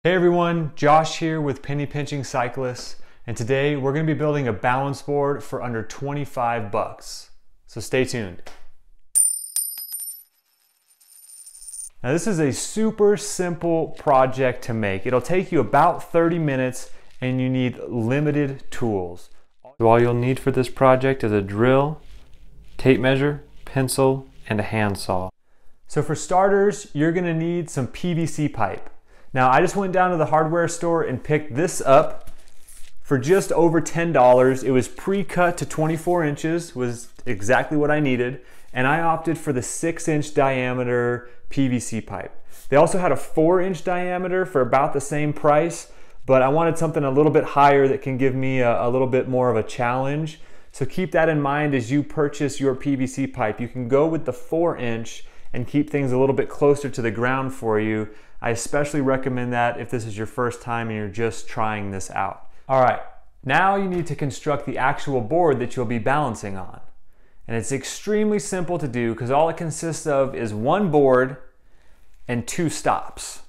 Hey everyone, Josh here with Penny Pinching Cyclists, and today we're going to be building a balance board for under 25 bucks. So stay tuned. Now this is a super simple project to make. It'll take you about 30 minutes and you need limited tools. So all you'll need for this project is a drill, tape measure, pencil, and a handsaw. So for starters, you're going to need some PVC pipe. Now I just went down to the hardware store and picked this up for just over $10. It was pre-cut to 24 inches, was exactly what I needed, and I opted for the 6-inch diameter PVC pipe. They also had a 4-inch diameter for about the same price, but I wanted something a little bit higher that can give me a little bit more of a challenge. So keep that in mind as you purchase your PVC pipe. You can go with the 4-inch and keep things a little bit closer to the ground for you. I especially recommend that if this is your first time and you're just trying this out. All right, now you need to construct the actual board that you'll be balancing on. And it's extremely simple to do because all it consists of is one board and 2 stops.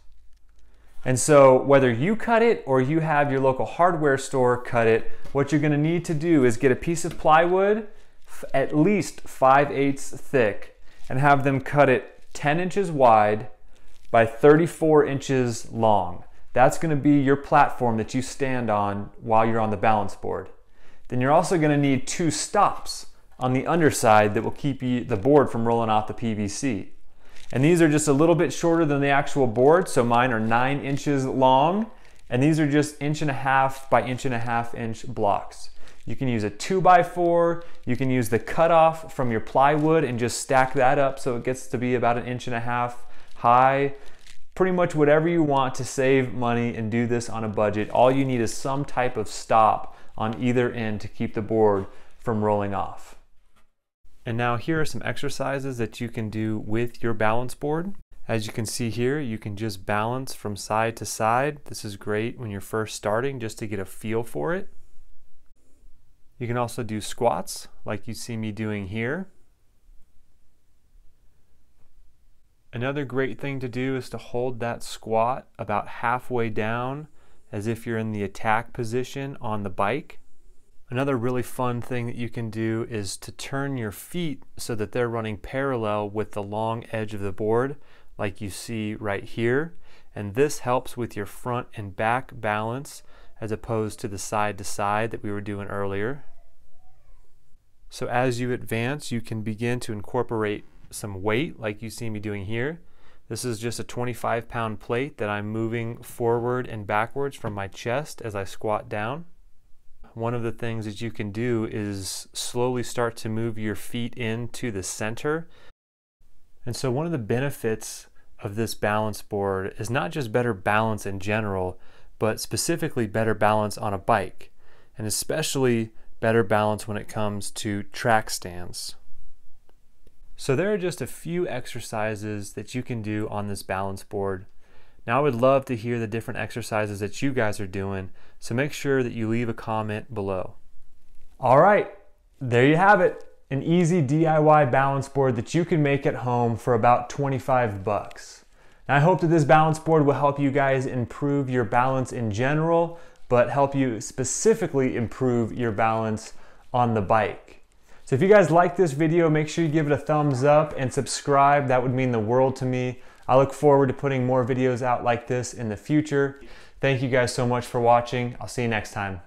And so whether you cut it or you have your local hardware store cut it, what you're gonna need to do is get a piece of plywood at least 5/8 thick and have them cut it 10 inches wide by 34 inches long. That's going to be your platform that you stand on while you're on the balance board. Then you're also going to need 2 stops on the underside that will keep the board from rolling off the PVC. And these are just a little bit shorter than the actual board, so mine are 9 inches long, and these are just 1.5 by 1.5 inch blocks. You can use a 2x4, you can use the cutoff from your plywood and just stack that up so it gets to be about 1.5 inches high. Pretty much whatever you want to save money and do this on a budget. All you need is some type of stop on either end to keep the board from rolling off. And now here are some exercises that you can do with your balance board. As you can see here, you can just balance from side to side. This is great when you're first starting just to get a feel for it. You can also do squats like you see me doing here. Another great thing to do is to hold that squat about halfway down as if you're in the attack position on the bike. Another really fun thing that you can do is to turn your feet so that they're running parallel with the long edge of the board like you see right here. And this helps with your front and back balance as opposed to the side to side that we were doing earlier. So as you advance, you can begin to incorporate some weight like you see me doing here. This is just a 25-pound plate that I'm moving forward and backwards from my chest as I squat down. One of the things that you can do is slowly start to move your feet into the center. And so one of the benefits of this balance board is not just better balance in general, but specifically better balance on a bike, and especially better balance when it comes to track stands. So there are just a few exercises that you can do on this balance board. Now I would love to hear the different exercises that you guys are doing, so make sure that you leave a comment below. All right, there you have it. An easy DIY balance board that you can make at home for about 25 bucks. Now I hope that this balance board will help you guys improve your balance in general, but help you specifically improve your balance on the bike. So if you guys like this video, make sure you give it a thumbs up and subscribe. That would mean the world to me. I look forward to putting more videos out like this in the future. Thank you guys so much for watching. I'll see you next time.